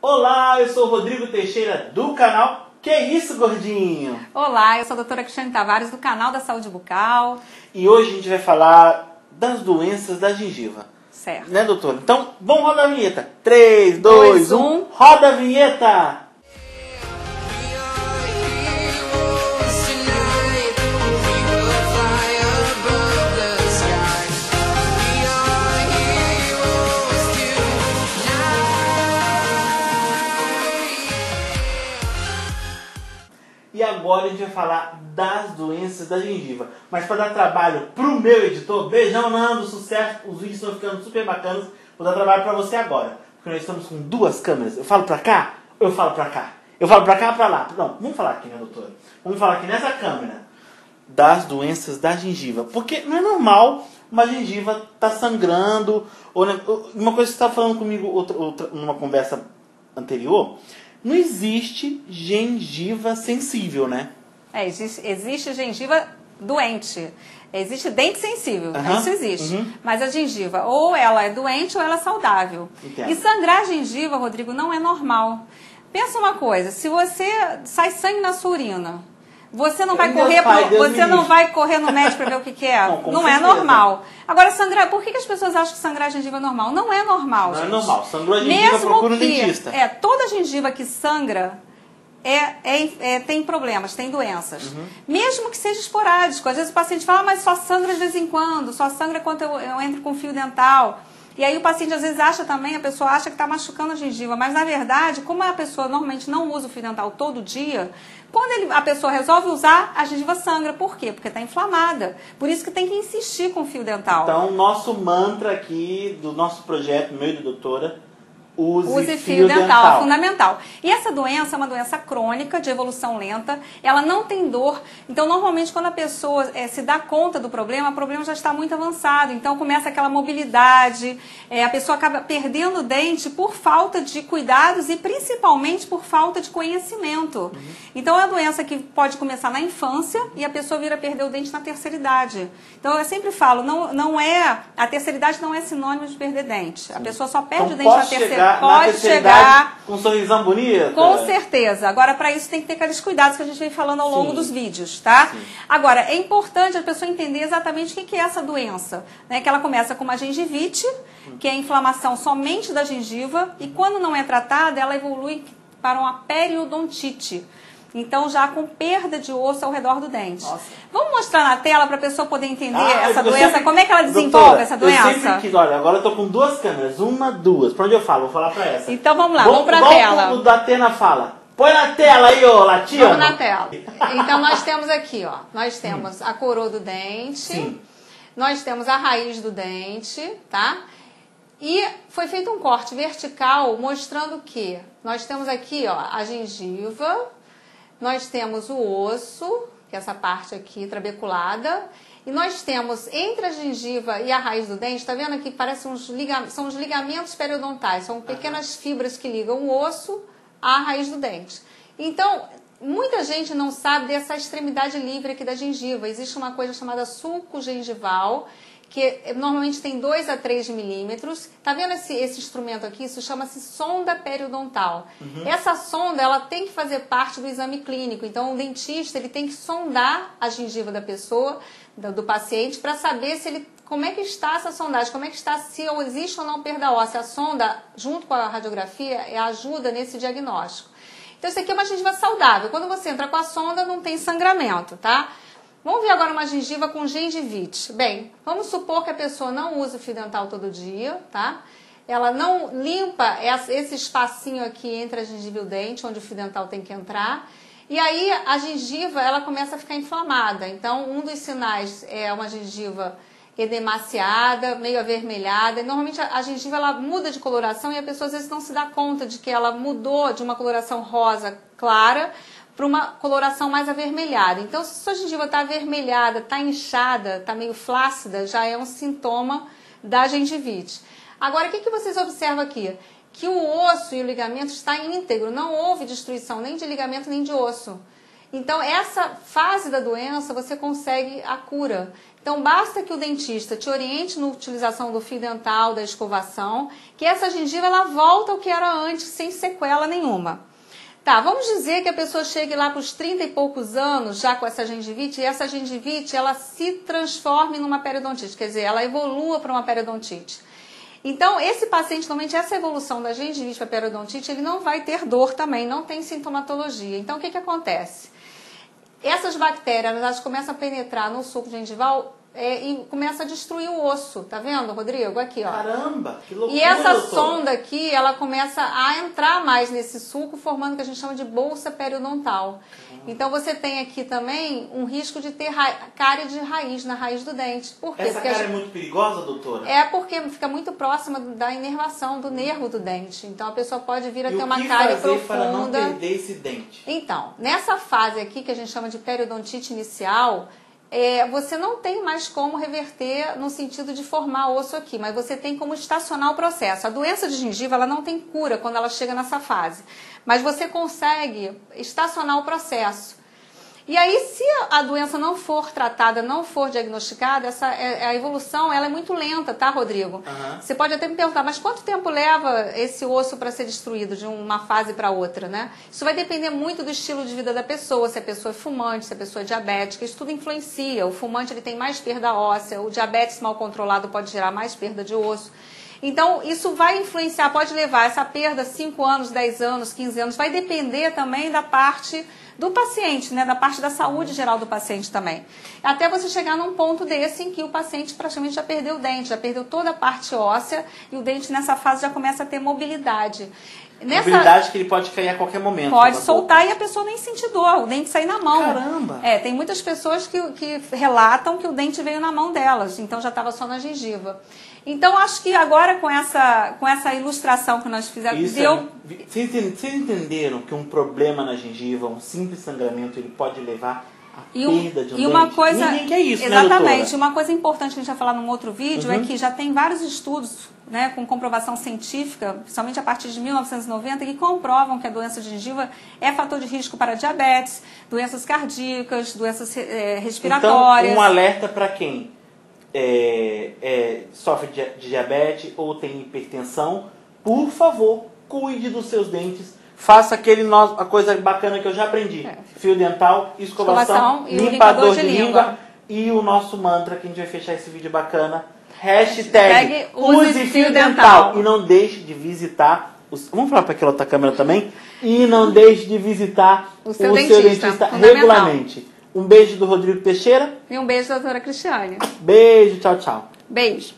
Olá, eu sou o Rodrigo Teixeira do canal Que Isso, Gordinho? Olá, eu sou a doutora Cristiane Tavares do canal da Saúde Bucal. E hoje a gente vai falar das doenças da gengiva. Certo. Né, doutora? Então, vamos rodar a vinheta. 3, 2, 1, roda a vinheta! E agora a gente vai falar das doenças da gengiva. Mas para dar trabalho pro meu editor, beijão, Nando, sucesso, os vídeos estão ficando super bacanas. Vou dar trabalho para você agora, porque nós estamos com duas câmeras. Eu falo para cá, ou eu falo para cá? Eu falo para cá ou para lá? Não, vamos falar aqui, né, doutora? Vamos falar aqui nessa câmera das doenças da gengiva. Porque não é normal uma gengiva tá sangrando. Ou uma coisa que você estava falando comigo numa conversa anterior. Não existe gengiva sensível, né? Existe gengiva doente. Existe dente sensível, isso existe. Mas a gengiva, ou ela é doente ou ela é saudável. Entendo. E sangrar a gengiva, Rodrigo, não é normal. Pensa uma coisa, se você sai sangue na sua urina, você não vai correr no médico para ver o que é. Não é normal. Agora, sangrar, por que as pessoas acham que sangrar a gengiva é normal? Não é normal, não gente. Não é normal. Sangrou a gengiva, procura um dentista. Toda gengiva que sangra tem problemas, tem doenças. Mesmo que seja esporádico. Às vezes o paciente fala, mas só sangra de vez em quando, só sangra quando eu entro com fio dental. E aí o paciente às vezes a pessoa acha que está machucando a gengiva, mas na verdade, como a pessoa normalmente não usa o fio dental todo dia, quando a pessoa resolve usar, a gengiva sangra. Por quê? Porque está inflamada. Por isso que tem que insistir com o fio dental. Então, nosso mantra aqui do nosso projeto, meu e da doutora, use fio dental, é fundamental. E essa doença é uma doença crônica, de evolução lenta, ela não tem dor. Então, normalmente, quando a pessoa se dá conta do problema, o problema já está muito avançado. Então, começa aquela mobilidade, a pessoa acaba perdendo o dente por falta de cuidados e, principalmente, por falta de conhecimento. Então, é uma doença que pode começar na infância e a pessoa vir a perder o dente na terceira idade. Então, eu sempre falo, a terceira idade não é sinônimo de perder dente. A pessoa só perde o dente na terceira. Pode chegar com um sorrisão bonito? Com certeza. Agora, para isso, tem que ter aqueles cuidados que a gente vem falando ao longo dos vídeos, tá? Sim. Agora, é importante a pessoa entender exatamente o que é essa doença. Né? Que ela começa com uma gengivite, que é a inflamação somente da gengiva, e quando não é tratada, ela evolui para uma periodontite. Então, já com perda de osso ao redor do dente. Nossa. Vamos mostrar na tela para a pessoa poder entender essa doença? Como é que ela desenvolve, doutora, essa doença? Eu sempre quis, olha, agora eu tô com duas câmeras. Duas. Pra onde eu falo? Vou falar pra essa. Então, vamos lá, vamos pra tela. O da Atena fala. Põe na tela aí, ô Latiano. Vamos na tela. Então, nós temos aqui, ó. Nós temos a coroa do dente. Sim. Nós temos a raiz do dente, tá? E foi feito um corte vertical mostrando que nós temos aqui, ó, a gengiva. Nós temos o osso, que é essa parte aqui trabeculada, e nós temos entre a gengiva e a raiz do dente, tá vendo aqui? São os ligamentos periodontais, são pequenas fibras que ligam o osso à raiz do dente. Então, muita gente não sabe dessa extremidade livre aqui da gengiva. Existe uma coisa chamada sulco gengival, que normalmente tem 2 a 3 milímetros. Tá vendo esse instrumento aqui? Isso chama-se sonda periodontal. Essa sonda, ela tem que fazer parte do exame clínico. Então, o dentista, ele tem que sondar a gengiva da pessoa, do paciente, para saber como é que está essa sondagem, como é que está, se existe ou não perda óssea. A sonda, junto com a radiografia, ajuda nesse diagnóstico. Então, isso aqui é uma gengiva saudável. Quando você entra com a sonda, não tem sangramento, tá? Vamos ver agora uma gengiva com gengivite. Bem, vamos supor que a pessoa não usa o fio dental todo dia, tá? Ela não limpa esse espacinho aqui entre a gengiva e o dente, onde o fio dental tem que entrar. E aí a gengiva, ela começa a ficar inflamada. Então, um dos sinais é uma gengiva edemaciada, meio avermelhada. E, normalmente a gengiva, ela muda de coloração e a pessoa às vezes não se dá conta de que ela mudou de uma coloração rosa clara para uma coloração mais avermelhada. Então, se a sua gengiva está avermelhada, está inchada, está meio flácida, já é um sintoma da gengivite. Agora, o que vocês observam aqui? Que o osso e o ligamento está íntegro, não houve destruição nem de ligamento nem de osso. Então, essa fase da doença, você consegue a cura. Então, basta que o dentista te oriente na utilização do fio dental, da escovação, que essa gengiva ela volta ao que era antes, sem sequela nenhuma. Tá, vamos dizer que a pessoa chegue lá para os 30 e poucos anos, já com essa gengivite, e essa gengivite, ela se transforme numa periodontite, quer dizer, ela evolua para uma periodontite. Então, esse paciente, normalmente, essa evolução da gengivite para periodontite, ele não vai ter dor também, não tem sintomatologia. Então, o que acontece? Essas bactérias, elas começam a penetrar no suco gengival e começam a destruir o osso. Tá vendo, Rodrigo? Aqui, ó. Caramba, que loucura, E essa doutor. sonda aqui, ela começa a entrar mais nesse suco, formando o que a gente chama de bolsa periodontal. Então, você tem aqui também um risco de ter cárie de raiz, na raiz do dente. Por quê? Essa cárie é muito perigosa, doutora? É porque fica muito próxima da inervação, do nervo do dente. Então, a pessoa pode vir a ter uma cárie profunda. E o que fazer para não perder esse dente? Então, nessa fase aqui, que a gente chama de periodontite inicial, você não tem mais como reverter no sentido de formar osso aqui, mas você tem como estacionar o processo. A doença de gengiva, ela não tem cura quando ela chega nessa fase, mas você consegue estacionar o processo. E aí, se a doença não for tratada, não for diagnosticada, a evolução ela é muito lenta, tá, Rodrigo? Você pode até me perguntar, mas quanto tempo leva esse osso para ser destruído de uma fase para outra, né? Isso vai depender muito do estilo de vida da pessoa, se a pessoa é fumante, se a pessoa é diabética, isso tudo influencia. O fumante ele tem mais perda óssea, o diabetes mal controlado pode gerar mais perda de osso. Então, isso vai influenciar, pode levar essa perda 5 anos, 10 anos, 15 anos, vai depender também da parte do paciente, né, da parte da saúde geral do paciente também. Até você chegar num ponto desse em que o paciente praticamente já perdeu o dente, já perdeu toda a parte óssea e o dente nessa fase já começa a ter mobilidade. Mobilidade que ele pode cair a qualquer momento. Pode soltar e a pessoa nem sentir dor, o dente sair na mão. Caramba! Tem muitas pessoas que relatam que o dente veio na mão delas, então já estava só na gengiva. Então, acho que agora com essa ilustração que nós fizemos... Vocês entenderam que um problema na gengiva, um simples sangramento, ele pode levar a perda de um dente? Ninguém quer isso, exatamente, né, doutora? Uma coisa importante que a gente vai falar num outro vídeo é que já tem vários estudos, né, com comprovação científica, principalmente a partir de 1990, que comprovam que a doença de gengiva é fator de risco para diabetes, doenças cardíacas, doenças respiratórias. Então, um alerta para quem sofre de diabetes ou tem hipertensão, por favor, cuide dos seus dentes. Faça a coisa bacana que eu já aprendi. Fio dental, escovação limpador de língua. E o nosso mantra que a gente vai fechar esse vídeo bacana. Hashtag use fio dental. E não deixe de visitar... Vamos falar para aquela outra câmera também? E não deixe de visitar o seu dentista regularmente. Um beijo do Rodrigo Teixeira. E um beijo da doutora Cristiane. Beijo, tchau, tchau. Beijo.